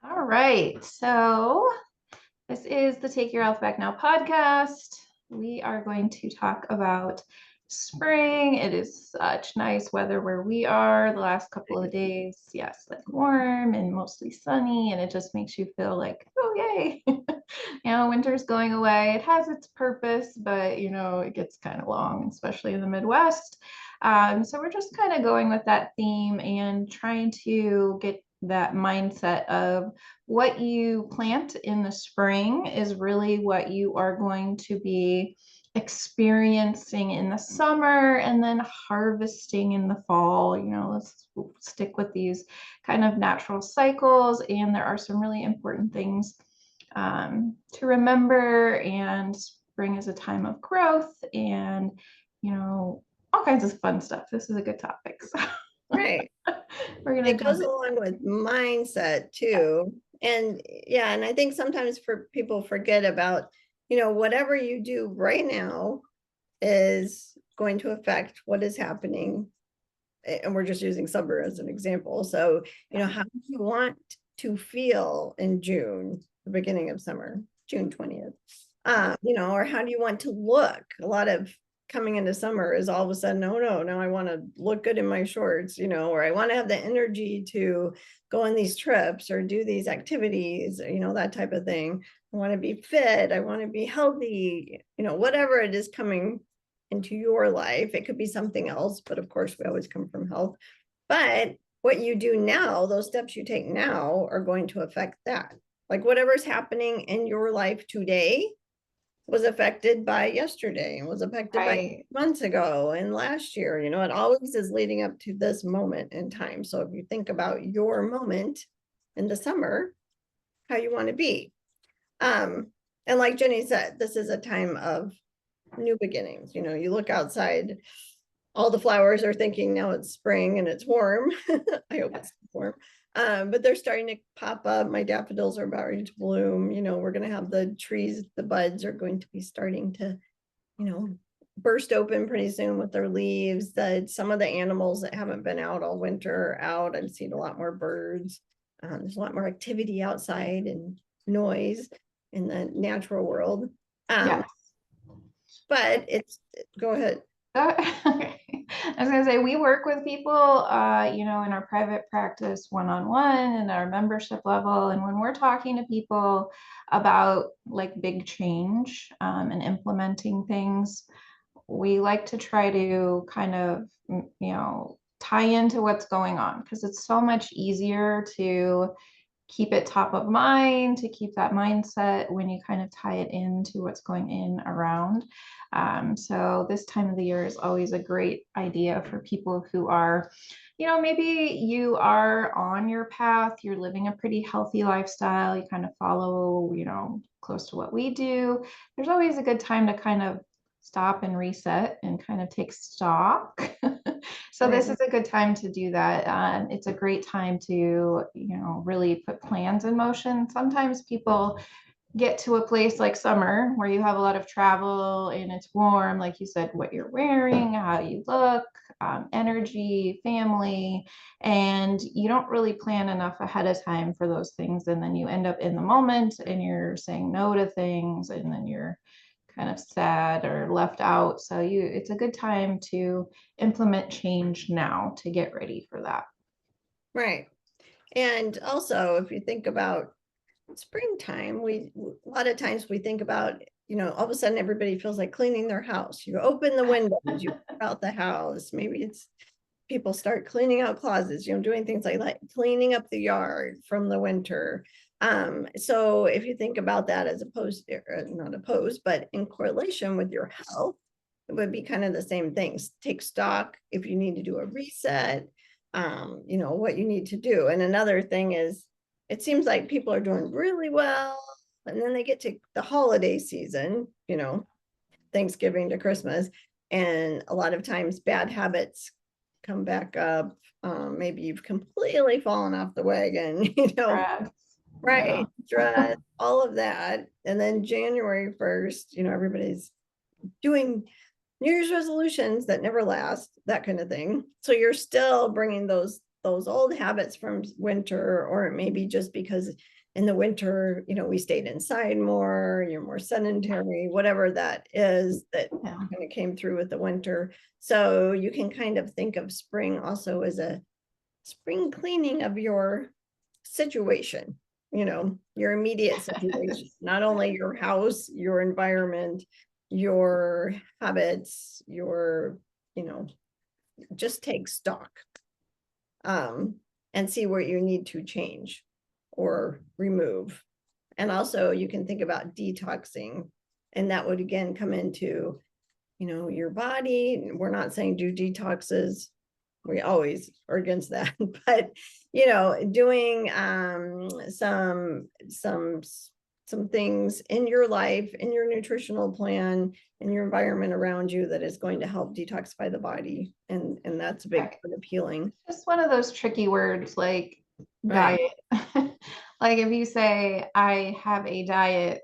All right. So this is the Take Your Health Back Now podcast. We are going to talk about spring. It is such nice weather where we are the last couple of days. Yes, like warm and mostly sunny, and it just makes you feel like, oh, yay. Winter's going away. It has its purpose, but it gets kind of long, especially in the Midwest. So we're just kind of going with that theme and trying to get that mindset of what you plant in the spring is really what you are going to be experiencing in the summer and then harvesting in the fall. Let's stick with these kind of natural cycles. And there are some really important things to remember. And spring is a time of growth and, all kinds of fun stuff. This is a good topic. So Right. we're going to It jump goes in. along with mindset too. And yeah, and I think sometimes for people forget about, whatever you do right now is going to affect what is happening. And we're just using summer as an example. So, how do you want to feel in June, the beginning of summer, June 20th? Or how do you want to look? A lot of coming into summer is all of a sudden, oh no, now I want to look good in my shorts, or I want to have the energy to go on these trips or do these activities, that type of thing. I want to be fit, I want to be healthy, whatever it is coming into your life. It could be something else, but of course, we always come from health. But what you do now, those steps you take now are going to affect that. Like whatever's happening in your life today was affected by yesterday and was affected by Right. months ago and last year. It always is leading up to this moment in time. So if you think about your moment in the summer, how you want to be. And like Jenny said, this is a time of new beginnings. You look outside, all the flowers are thinking now it's spring and it's warm. I hope it's warm. But they're starting to pop up. My daffodils are about ready to bloom. We're going to have the trees, the buds are going to be starting to, burst open pretty soon with their leaves. That some of the animals that haven't been out all winter are out. I've seen a lot more birds. There's a lot more activity outside and noise in the natural world. Um, Yes. but it's, go ahead. Okay. I was gonna say we work with people, in our private practice one-on-one and our membership level. And when we're talking to people about like big change and implementing things, we like to try to kind of, tie into what's going on because it's so much easier to keep it top of mind, to keep that mindset when you kind of tie it into what's going in around. So this time of the year is always a great idea for people who are, maybe you are on your path, you're living a pretty healthy lifestyle, you kind of follow, close to what we do. There's always a good time to kind of stop and reset and kind of take stock. So this Right. is a good time to do that. It's a great time to, really put plans in motion. Sometimes people get to a place like summer where you have a lot of travel and it's warm, like you said, what you're wearing, how you look, energy, family, and you don't really plan enough ahead of time for those things. And then you end up in the moment and you're saying no to things, and then you're kind of sad or left out. So it's a good time to implement change now to get ready for that. Right. And also, if you think about springtime, a lot of times we think about, all of a sudden everybody feels like cleaning their house. You open the windows, you clear out the house. Maybe it's people start cleaning out closets, doing things like that, cleaning up the yard from the winter. So if you think about that as opposed, not opposed, but in correlation with your health, it would be kind of the same things. Take stock if you need to do a reset, what you need to do. And another thing is, it seems like people are doing really well, and then they get to the holiday season, Thanksgiving to Christmas, and a lot of times bad habits come back up. Maybe you've completely fallen off the wagon, Stress. Yeah. right? Stress, all of that. And then January 1st, everybody's doing New Year's resolutions that never last, that kind of thing. So you're still bringing those those old habits from winter, or it may be just because in the winter, we stayed inside more, you're more sedentary, whatever that is that Yeah. kind of came through with the winter. So you can kind of think of spring also as a spring cleaning of your situation, your immediate situation, not only your house, your environment, your habits, just take stock, and see where you need to change or remove. And also you can think about detoxing, and that would again come into, your body. We're not saying do detoxes. We always are against that, but doing some things in your life, in your nutritional plan, in your environment around you that is going to help detoxify the body, and that's a big part of healing. Just one of those tricky words like Right. diet. Like if you say I have a diet,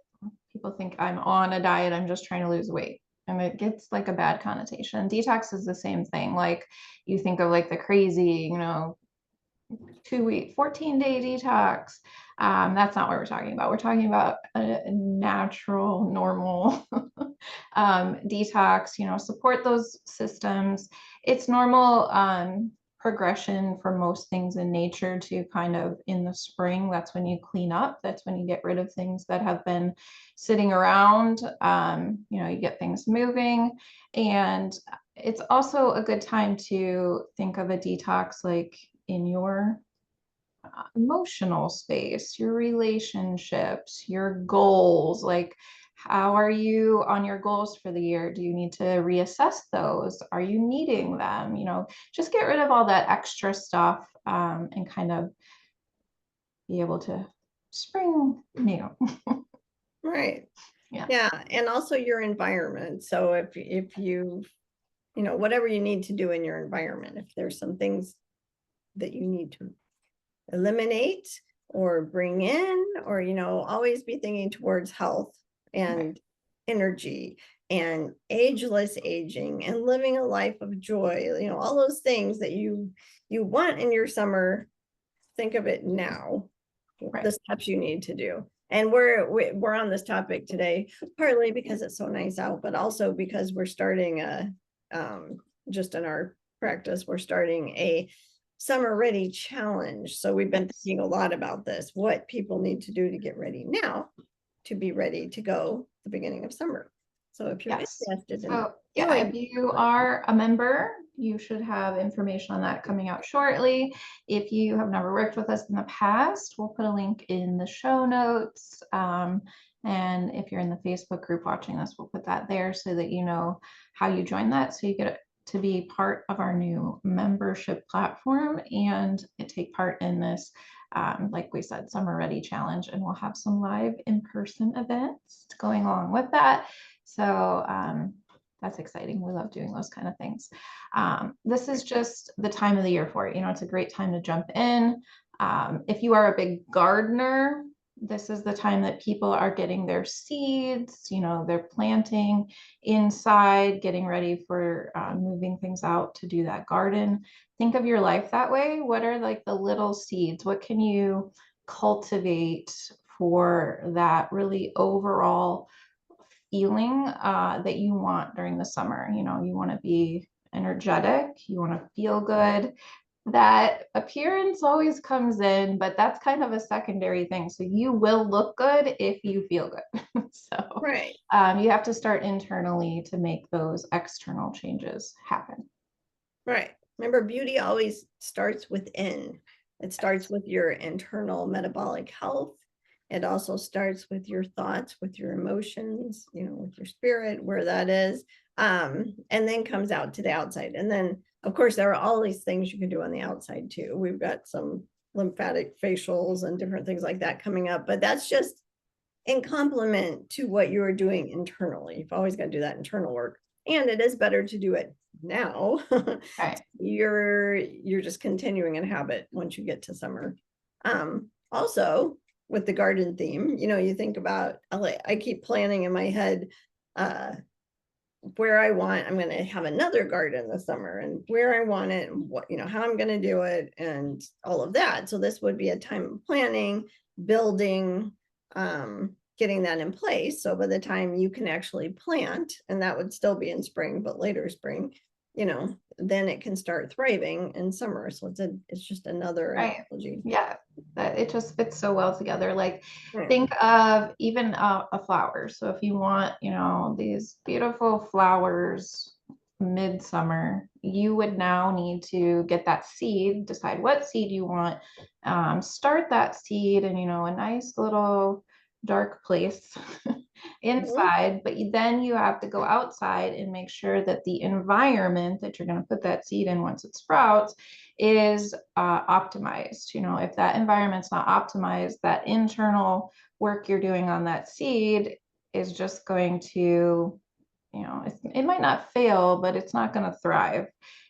people think I'm on a diet, I'm just trying to lose weight. And it gets like a bad connotation. Detox is the same thing. Like you think of like the crazy, 2-week, 14-day detox. That's not what we're talking about. We're talking about a natural, normal detox, support those systems. It's normal progression for most things in nature to kind of in the spring. That's when you clean up. That's when you get rid of things that have been sitting around. You get things moving. And it's also a good time to think of a detox like in your emotional space, your relationships, your goals. Like, how are you on your goals for the year? Do you need to reassess those? Are you needing them? Just get rid of all that extra stuff, and kind of be able to spring new. Right. Yeah. Yeah. And also your environment. So if you, whatever you need to do in your environment, if there's some things that you need to eliminate or bring in, or always be thinking towards health and energy and ageless aging and living a life of joy, all those things that you want in your summer. Think of it now, the steps you need to do. And we're on this topic today partly because it's so nice out, but also because we're starting just in our practice, we're starting a summer ready challenge. So we've been thinking a lot about this, what people need to do to get ready now to be ready to go the beginning of summer. So if you're interested in if you are a member, you should have information on that coming out shortly. If you have never worked with us in the past, we'll put a link in the show notes. And if you're in the Facebook group watching this, we'll put that there so that you know how you join that. So you get to be part of our new membership platform and take part in this, like we said, Summer Ready Challenge. And we'll have some live in-person events going along with that. So that's exciting. We love doing those kind of things. This is just the time of the year for it. It's a great time to jump in. If you are a big gardener, this is the time that people are getting their seeds, they're planting inside, getting ready for moving things out to do that garden. Think of your life that way. What are like the little seeds? What can you cultivate for that really overall feeling that you want during the summer? You want to be energetic, you want to feel good. That appearance always comes in, but that's kind of a secondary thing. So you will look good if you feel good. So you have to start internally to make those external changes happen. Right. Remember, beauty always starts within. It starts with your internal metabolic health. It also starts with your thoughts, with your emotions, with your spirit, where that is, and then comes out to the outside. And then, of course, there are all these things you can do on the outside too. We've got some lymphatic facials and different things like that coming up, but that's just in complement to what you are doing internally. You've always got to do that internal work, and it is better to do it now. You're just continuing a habit once you get to summer. Also, with the garden theme, you think about, I keep planning in my head where I want, I'm going to have another garden this summer and where I want it and what, how I'm going to do it and all of that. So this would be a time of planning, building, getting that in place. So by the time you can actually plant, and that would still be in spring, but later spring, then it can start thriving in summer. So it's just another Right. analogy. Yeah, that it just fits so well together. Like Right. think of even a flower. So if you want, these beautiful flowers midsummer, you would now need to get that seed, decide what seed you want, start that seed in, a nice little dark place inside, but then you have to go outside and make sure that the environment that you're going to put that seed in once it sprouts is optimized. If that environment's not optimized, that internal work you're doing on that seed is just going to, it might not fail, but it's not going to thrive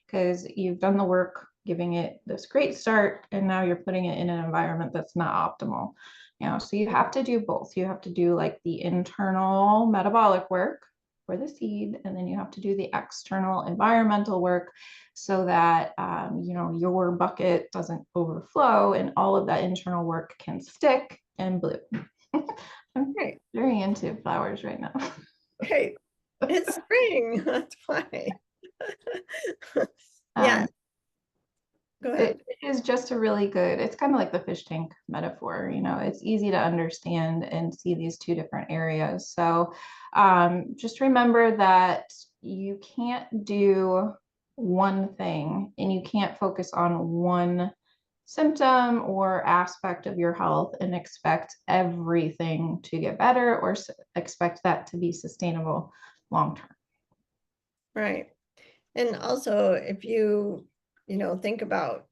because you've done the work giving it this great start and now you're putting it in an environment that's not optimal. So you have to do both. You have to do like the internal metabolic work for the seed, and then you have to do the external environmental work so that your bucket doesn't overflow and all of that internal work can stick and bloom. I'm Right. very into flowers right now. Hey, it's spring. That's why. Yeah. Go ahead. It is just a really good, it's kind of like the fish tank metaphor, it's easy to understand and see these two different areas. So just remember that you can't do one thing and you can't focus on one symptom or aspect of your health and expect everything to get better or expect that to be sustainable long term. Right. And also, if you, think about,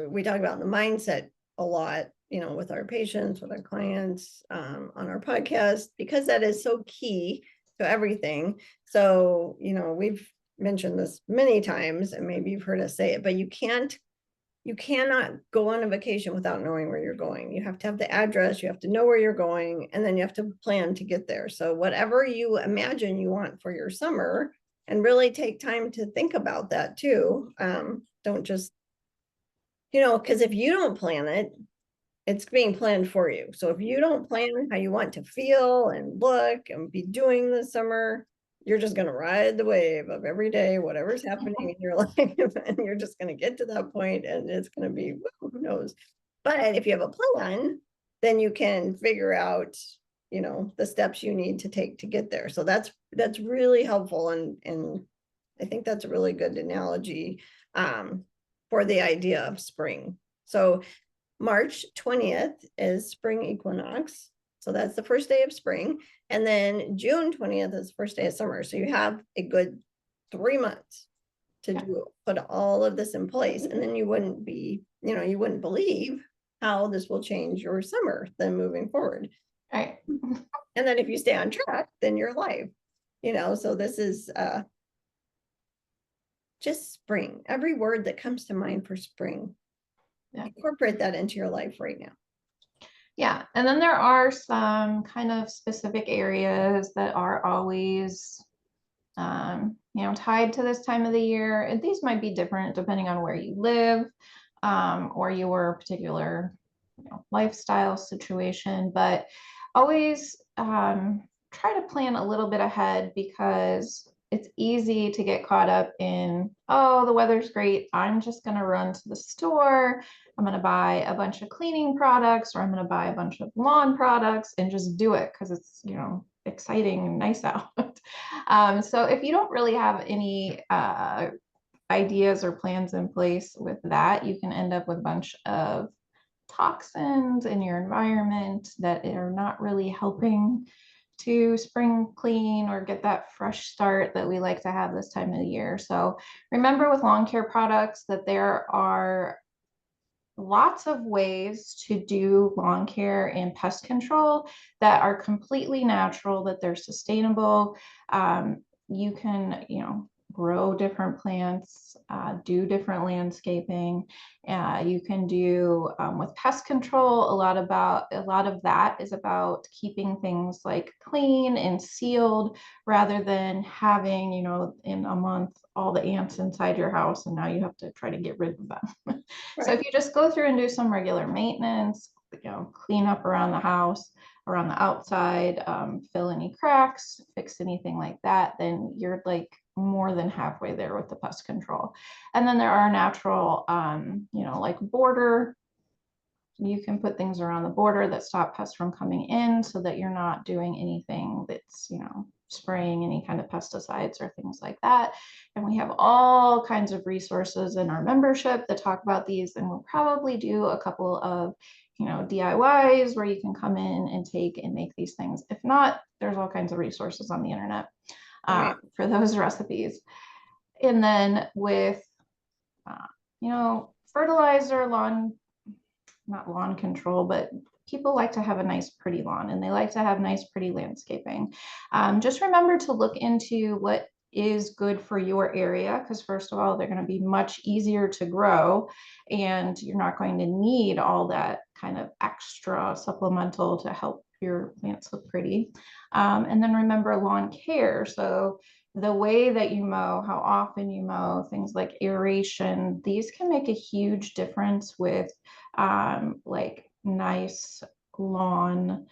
we talk about the mindset a lot, with our patients, with our clients, on our podcast, because that is so key to everything. So, we've mentioned this many times, and maybe you've heard us say it, but you cannot go on a vacation without knowing where you're going. You have to have the address, you have to know where you're going, and then you have to plan to get there. So whatever you imagine you want for your summer, and really take time to think about that too. Don't just, because if you don't plan it, it's being planned for you. So if you don't plan how you want to feel and look and be doing this summer, you're just going to ride the wave of every day, whatever's happening in your life. And you're just going to get to that point and it's going to be, who knows. But if you have a plan, then you can figure out, the steps you need to take to get there. So that's really helpful. And I think that's a really good analogy for the idea of spring. So March 20th is spring equinox. So that's the first day of spring. And then June 20th is the first day of summer. So you have a good 3 months to put all of this in place. And then you wouldn't believe how this will change your summer then moving forward. Right. And then if you stay on track, then your life, so this is just spring. Every word that comes to mind for spring, incorporate that into your life right now. Yeah, and then there are some kind of specific areas that are always, tied to this time of the year. And these might be different depending on where you live, or your particular, lifestyle situation. But always try to plan a little bit ahead because it's easy to get caught up in, oh, the weather's great. I'm just going to run to the store. I'm going to buy a bunch of cleaning products or I'm going to buy a bunch of lawn products and just do it because it's, exciting and nice out. So if you don't really have any ideas or plans in place with that, you can end up with a bunch of toxins in your environment that are not really helping to spring clean or get that fresh start that we like to have this time of the year. So remember with lawn care products that there are lots of ways to do lawn care and pest control that are completely natural, that they're sustainable. You can, grow different plants, do different landscaping. You can do with pest control, a lot of that is about keeping things like clean and sealed rather than having, in a month, all the ants inside your house and now you have to try to get rid of them. So if Right. you just go through and do some regular maintenance, clean up around the house, around the outside, fill any cracks, fix anything like that, then you're like more than halfway there with the pest control. And then there are natural, like border. You can put things around the border that stop pests from coming in so that you're not doing anything that's, spraying any kind of pesticides or things like that. And we have all kinds of resources in our membership that talk about these, and we'll probably do a couple of DIYs where you can come in and take and make these things. If not, there's all kinds of resources on the internet Right. for those recipes. And then with, fertilizer, not lawn control, but people like to have a nice, pretty lawn and they like to have nice, pretty landscaping. Just remember to look into what is good for your area, because first of all, they're going to be much easier to grow and you're not going to need all that kind of extra supplemental to help your plants look pretty. And then remember lawn care. So the way that you mow, how often you mow, things like aeration, these can make a huge difference with like nice lawn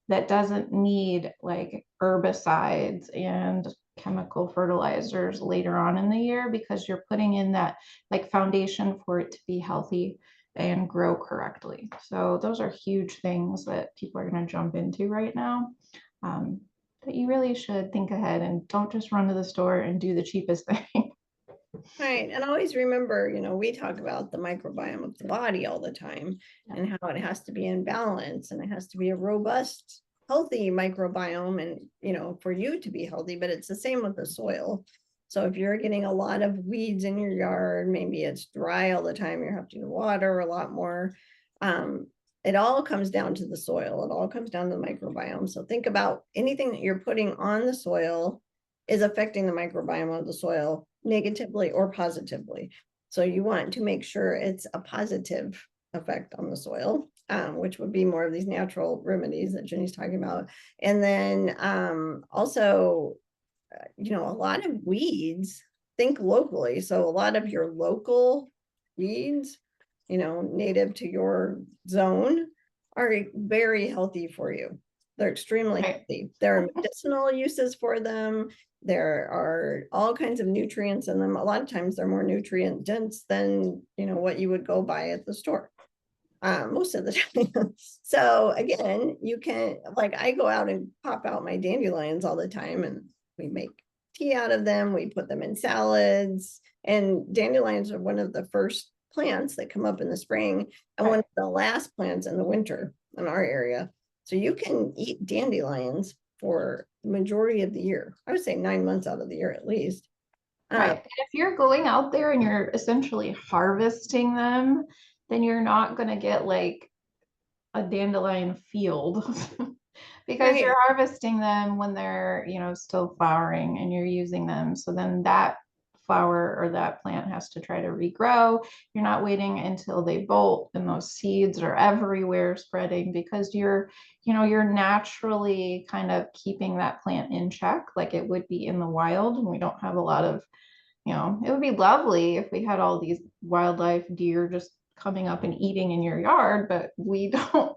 that doesn't need like herbicides and chemical fertilizers later on in the year, because you're putting in that like foundation for it to be healthy and grow correctly. So those are huge things that people are going to jump into right now. That you really should think ahead and don't just run to the store and do the cheapest thing. Right. And always remember, we talk about the microbiome of the body all the time and how it has to be in balance and it has to be a robust, healthy microbiome and, for you to be healthy, but it's the same with the soil. So if you're getting a lot of weeds in your yard, maybe it's dry all the time, you're having to water a lot more. It all comes down to the soil. It all comes down to the microbiome. So think about anything that you're putting on the soil is affecting the microbiome of the soil negatively or positively. So you want to make sure it's a positive effect on the soil, which would be more of these natural remedies that Jenny's talking about. And then also, a lot of weeds, think locally. So a lot of your local weeds, native to your zone are very healthy for you. They're extremely healthy. There are medicinal uses for them. There are all kinds of nutrients in them. A lot of times they're more nutrient dense than, what you would go buy at the store. Most of the time. So again, you can, like, I go out and pop out my dandelions all the time and we make tea out of them. We put them in salads, and dandelions are one of the first plants that come up in the spring and one of the last plants in the winter in our area. So you can eat dandelions for the majority of the year. I would say 9 months out of the year at least. Right. If you're going out there and you're essentially harvesting them, then you're not going to get like a dandelion field because you're harvesting them when they're, still flowering and you're using them. So then that flower or that plant has to try to regrow. You're not waiting until they bolt and those seeds are everywhere spreading, because you're naturally kind of keeping that plant in check like it would be in the wild. And we don't have a lot of, it would be lovely if we had all these wildlife, deer just coming up and eating in your yard, but we don't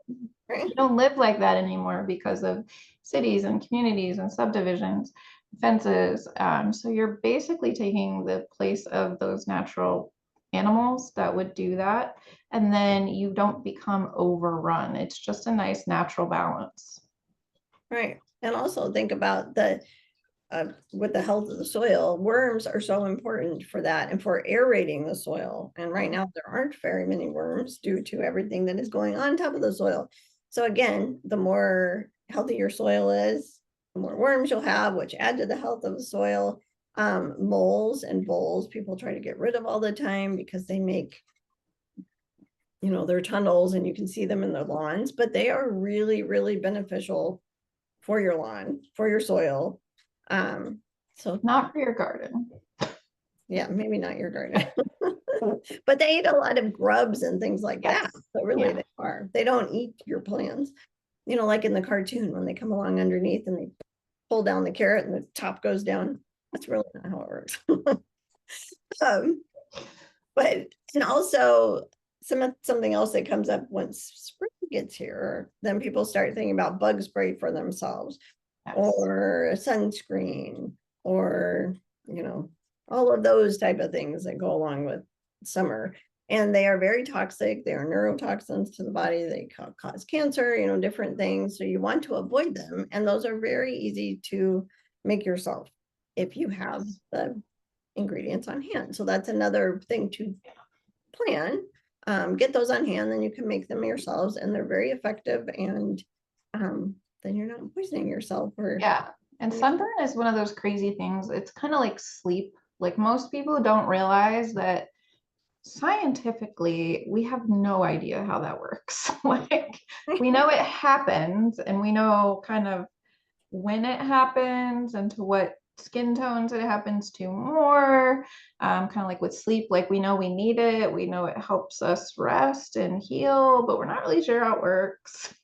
live like that anymore because of cities and communities and subdivisions, fences. So you're basically taking the place of those natural animals that would do that. And then you don't become overrun. It's just a nice natural balance. Right. And also think about with the health of the soil, worms are so important for that and for aerating the soil. And right now there aren't very many worms due to everything that is going on top of the soil. So again, the more healthy your soil is, the more worms you'll have, which add to the health of the soil. Moles and voles, people try to get rid of all the time because they make, their tunnels and you can see them in the lawns, but they are really, really beneficial for your lawn, for your soil. So not for your garden. Yeah, maybe not your garden. But they eat a lot of grubs and things like that. Yes. So really Yeah. they are. They don't eat your plants. You know, like in the cartoon when they come along underneath and they pull down the carrot and the top goes down. That's really not how it works. um, but and also something else that comes up once spring gets here, then people start thinking about bug spray for themselves Yes. or a sunscreen or all of those type of things that go along with summer. And they are very toxic. They are neurotoxins to the body. They cause cancer, different things. So you want to avoid them. And those are very easy to make yourself if you have the ingredients on hand. So that's another thing to plan. Get those on hand, then you can make them yourselves, and they're very effective. And then you're not poisoning yourself. Or Yeah. And sunburn is one of those crazy things. It's kind of like sleep. Like most people don't realize that scientifically, we have no idea how that works. Like we know it happens and we know kind of when it happens and to what skin tones it happens to more. Kind of like with sleep, like we know we need it, we know it helps us rest and heal, but we're not really sure how it works.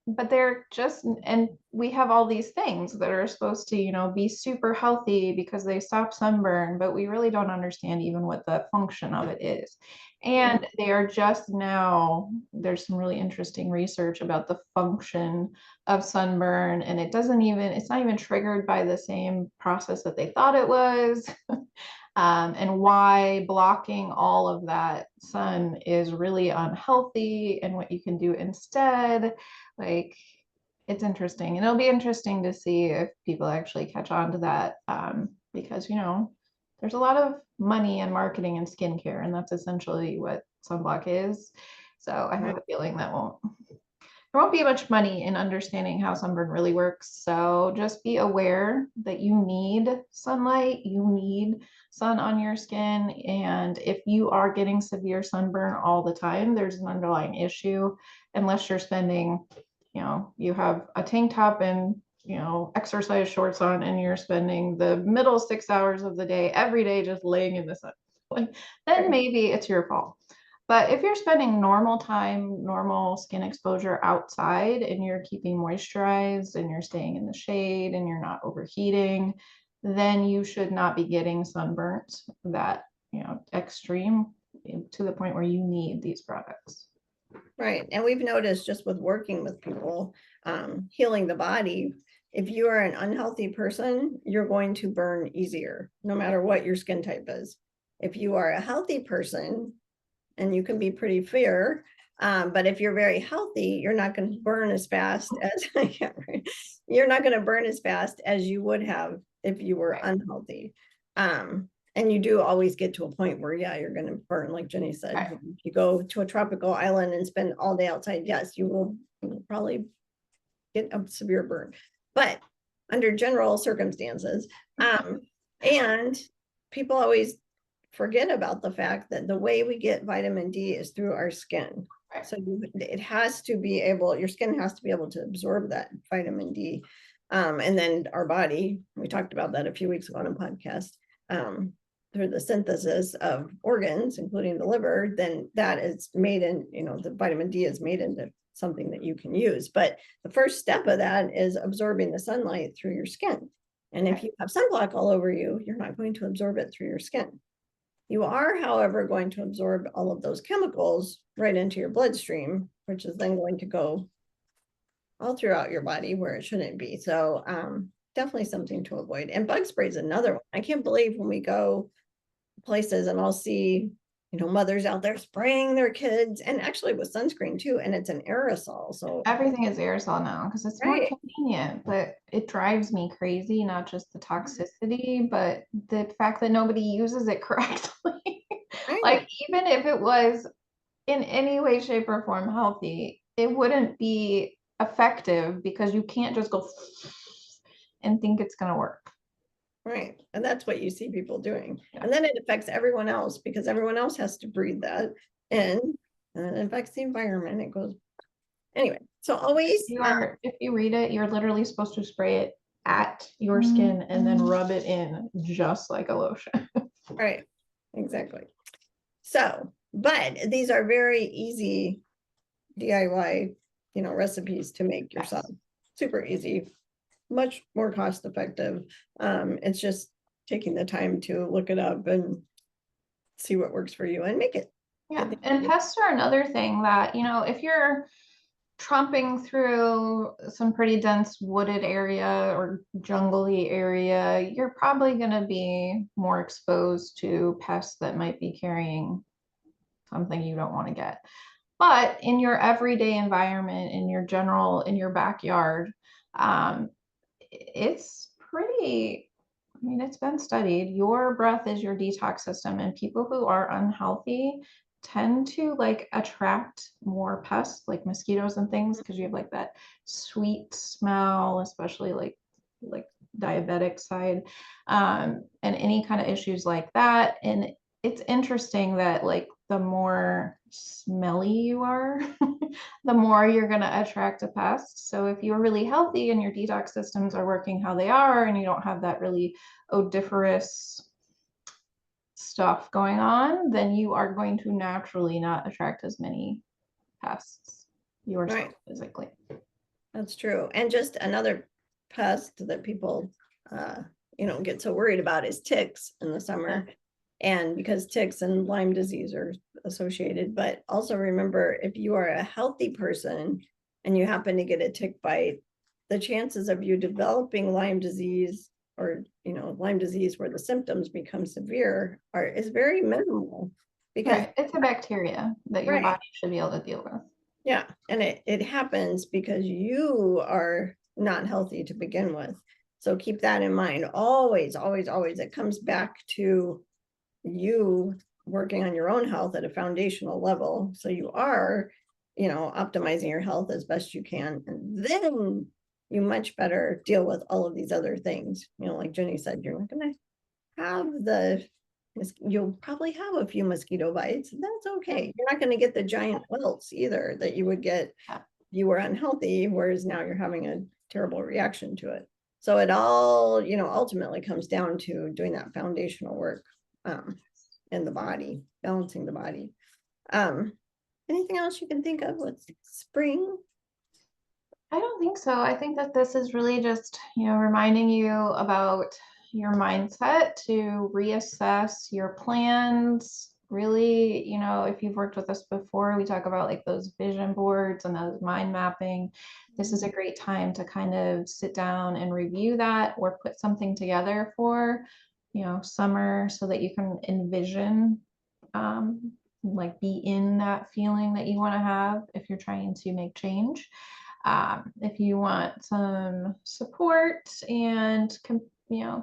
But they're just, and we have all these things that are supposed to, be super healthy because they stop sunburn, but we really don't understand even what the function of it is. And they are just now, there's some really interesting research about the function of sunburn, and it's not even triggered by the same process that they thought it was. And why blocking all of that sun is really unhealthy and what you can do instead. Like, it's interesting. And it'll be interesting to see if people actually catch on to that because, there's a lot of money in marketing and skincare, and that's essentially what sunblock is. So I have a feeling there won't be much money in understanding how sunburn really works. So just be aware that you need sunlight, you need sun on your skin. And if you are getting severe sunburn all the time, there's an underlying issue, unless you're spending, you have a tank top and exercise shorts on and you're spending the middle 6 hours of the day every day just laying in the sun. Then maybe it's your fault. But if you're spending normal time, normal skin exposure outside and you're keeping moisturized and you're staying in the shade and you're not overheating, then you should not be getting sunburnt that, extreme to the point where you need these products. Right. And we've noticed just with working with people, healing the body, if you are an unhealthy person, you're going to burn easier, no matter what your skin type is. If you are a healthy person, and you can be pretty fair, but if you're very healthy, you're not going to burn as fast as you're not going to burn as fast as you would have if you were unhealthy. And you do always get to a point where, you're going to burn, like Jenny said. Right. If you go to a tropical island and spend all day outside, yes, you will probably get a severe burn, but under general circumstances. And people always forget about the fact that the way we get vitamin D is through our skin. Right. So it has to be able, your skin has to be able to absorb that vitamin D. And then our body, we talked about that a few weeks ago on a podcast, through the synthesis of organs, including the liver, then that is made in, the vitamin D is made into something that you can use. But the first step of that is absorbing the sunlight through your skin. And if you have sunblock all over you, you're not going to absorb it through your skin. You are, however, going to absorb all of those chemicals right into your bloodstream, which is then going to go all throughout your body where it shouldn't be. So definitely something to avoid. And bug spray is another one. I can't believe when we go places and I'll see, mothers out there spraying their kids, and actually with sunscreen too, and it's an aerosol. So everything is aerosol now because it's more convenient, but it drives me crazy, not just the toxicity, but the fact that nobody uses it correctly. Like, even if it was in any way, shape, or form healthy, it wouldn't be effective because you can't just go and think it's going to work. Right. And that's what you see people doing. Yeah. And then it affects everyone else because everyone else has to breathe that in, and it affects the environment. It goes anyway. So always if you read it, you're literally supposed to spray it at your skin and then rub it in just like a lotion. Right, exactly. So, but these are very easy DIY, recipes to make yourself. Super easy, much more cost effective. It's just taking the time to look it up and see what works for you and make it. Yeah, and pests are another thing that, if you're tromping through some pretty dense wooded area or jungly area, you're probably going to be more exposed to pests that might be carrying something you don't want to get. But in your everyday environment, in your backyard, it's pretty, it's been studied. Your breath is your detox system, and people who are unhealthy tend to like attract more pests like mosquitoes and things because you have like that sweet smell, especially like diabetic side, and any kind of issues like that. And it's interesting that like the more smelly you are, the more you're going to attract a pest. So if you're really healthy and your detox systems are working how they are, and you don't have that really odoriferous stuff going on, then you are going to naturally not attract as many pests yourself physically. That's true. And just another pest that people, get so worried about is ticks in the summer. And because ticks and Lyme disease are associated, but also remember, if you are a healthy person and you happen to get a tick bite, the chances of you developing Lyme disease or, Lyme disease where the symptoms become severe is very minimal because it's a bacteria that your body should be able to deal with. Yeah, and it happens because you are not healthy to begin with. So keep that in mind. Always, always, always. It comes back to you working on your own health at a foundational level. So you are, optimizing your health as best you can. And then you much better deal with all of these other things. Like Jenny said, you're not going to have you'll probably have a few mosquito bites. That's okay. You're not going to get the giant welts either that you would get if you were unhealthy, whereas now you're having a terrible reaction to it. So it all, ultimately comes down to doing that foundational work in the body, balancing the body. Anything else you can think of with spring? I don't think so. I think that this is really just, reminding you about your mindset to reassess your plans. Really, if you've worked with us before, we talk about like those vision boards and those mind mapping. This is a great time to kind of sit down and review that or put something together for, summer so that you can envision, like be in that feeling that you want to have if you're trying to make change. If you want some support and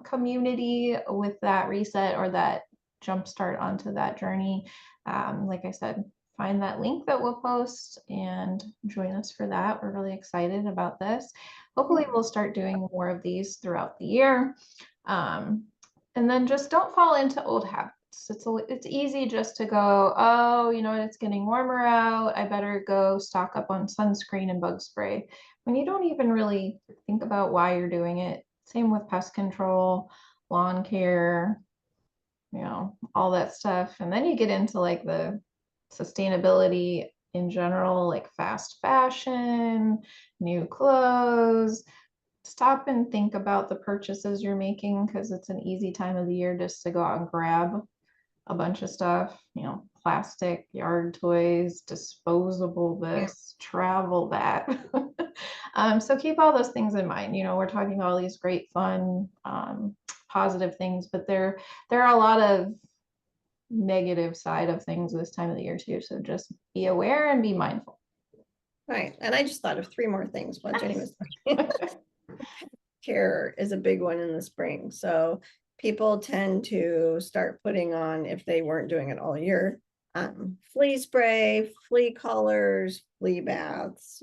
community with that reset or that jumpstart onto that journey, like I said, find that link that we'll post and join us for that. We're really excited about this. Hopefully we'll start doing more of these throughout the year. And then just don't fall into old habits. It's easy just to go, oh, it's getting warmer out. I better go stock up on sunscreen and bug spray when you don't even really think about why you're doing it. Same with pest control, lawn care, all that stuff. And then you get into like the sustainability in general, like fast fashion, new clothes. Stop and think about the purchases you're making because it's an easy time of the year just to go out and grab a bunch of stuff, plastic, yard toys, disposable this, travel that. So keep all those things in mind. We're talking about all these great, fun, positive things, but there are a lot of negative side of things this time of the year too. So just be aware and be mindful. Right. And I just thought of 3 more things while Jenny was talking. Care is a big one in the spring. So people tend to start putting on, if they weren't doing it all year, flea spray, flea collars, flea baths,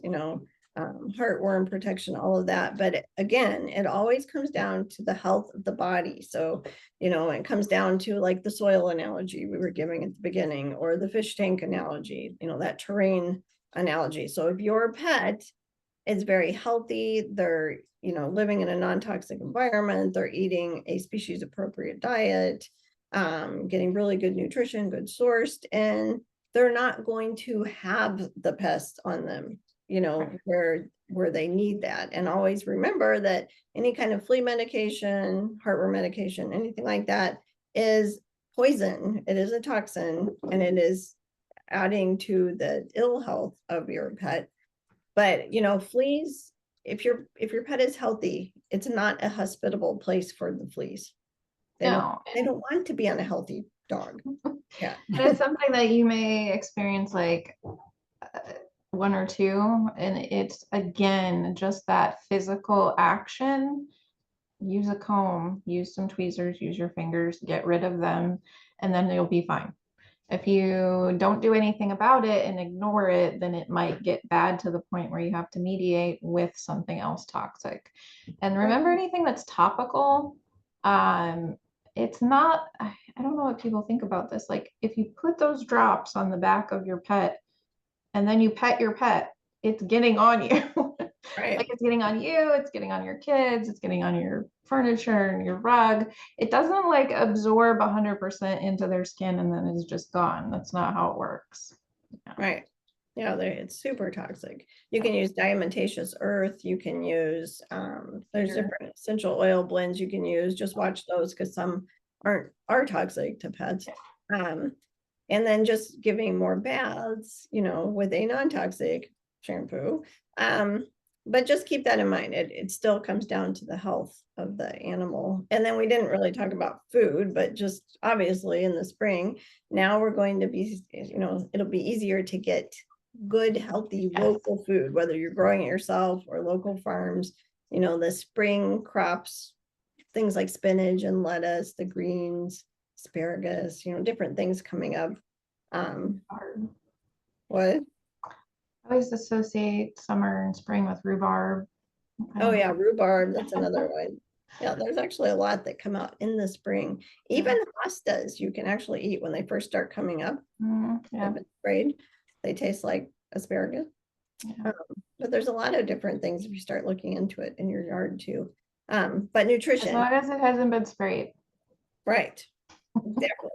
heartworm protection, all of that. But again, it always comes down to the health of the body. So, it comes down to like the soil analogy we were giving at the beginning, or the fish tank analogy, that terrain analogy. So if your pet it's very healthy. They're, living in a non-toxic environment. They're eating a species appropriate diet, getting really good nutrition, good sourced, and they're not going to have the pests on them, where they need that. And always remember that any kind of flea medication, heartworm medication, anything like that is poison. It is a toxin, and it is adding to the ill health of your pet. But fleas, if your pet is healthy, it's not a hospitable place for the fleas. They No, don't want to be on a healthy dog. Yeah. it's something that you may experience like one or two, and it's again just that physical action. Use a comb, use some tweezers, use your fingers, get rid of them, and then you'll be fine. If you don't do anything about it and ignore it, then it might get bad to the point where you have to mediate with something else toxic. And remember, anything that's topical, it's not, I don't know what people think about this. Like if you put those drops on the back of your pet and then you pet your pet, it's getting on you. Right. Like it's getting on you, it's getting on your kids, it's getting on your furniture and your rug. It doesn't like absorb 100% into their skin and then it's just gone. That's not how it works. Right. Yeah, it's super toxic. You can use diatomaceous earth. You can use, there's different essential oil blends you can use. Just watch those because some are toxic to pets. And then just giving more baths, with a non-toxic shampoo. But just keep that in mind. It still comes down to the health of the animal. And then we didn't really talk about food, but just obviously in the spring, now we're going to be, it'll be easier to get good, healthy, local food, whether you're growing it yourself or local farms. The spring crops, things like spinach and lettuce, the greens, asparagus, different things coming up. What? I always associate summer and spring with rhubarb. Oh yeah, rhubarb, that's another one. Yeah, there's actually a lot that come out in the spring. Even hostas you can actually eat when they first start coming up. Yeah. Sprayed. They taste like asparagus. Yeah. But there's a lot of different things if you start looking into it in your yard too. But nutrition. As long as it hasn't been sprayed. Right. Exactly.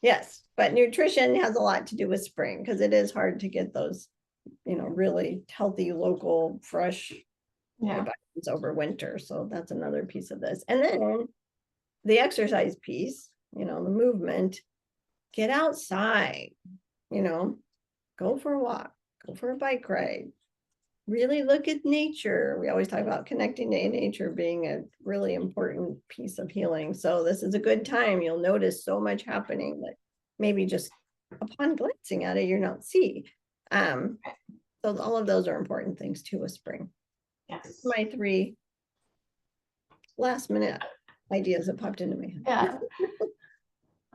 Yes, but nutrition has a lot to do with spring because it is hard to get those, really healthy, local, fresh over winter. So that's another piece of this. And then the exercise piece, the movement, get outside, go for a walk, go for a bike ride, really look at nature. We always talk about connecting to nature being a really important piece of healing. So this is a good time. You'll notice so much happening that maybe just upon glancing at it, you don't see. So all of those are important things too with spring. Yes. My 3 last minute ideas that popped into me. Yeah.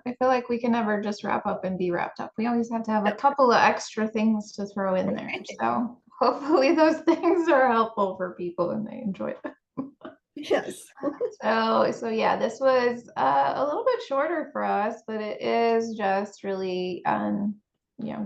I feel like we can never just wrap up and be wrapped up. We always have to have a couple of extra things to throw in there. So hopefully those things are helpful for people and they enjoy them. Yes. So yeah, this was a little bit shorter for us, but it is just really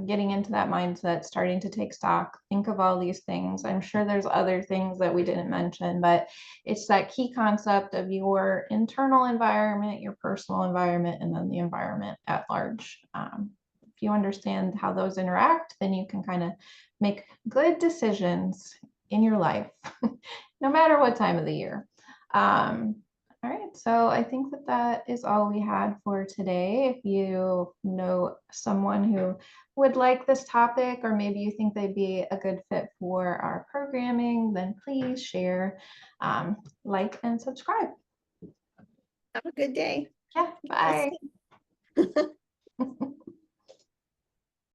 getting into that mindset, starting to take stock, think of all these things. I'm sure there's other things that we didn't mention, but it's that key concept of your internal environment, your personal environment, and then the environment at large. If you understand how those interact, then you can kind of make good decisions in your life, no matter what time of the year. All right, so I think that is all we had for today. If you know someone who would like this topic, or maybe you think they'd be a good fit for our programming, then please share, like, and subscribe. Have a good day. Yeah, bye.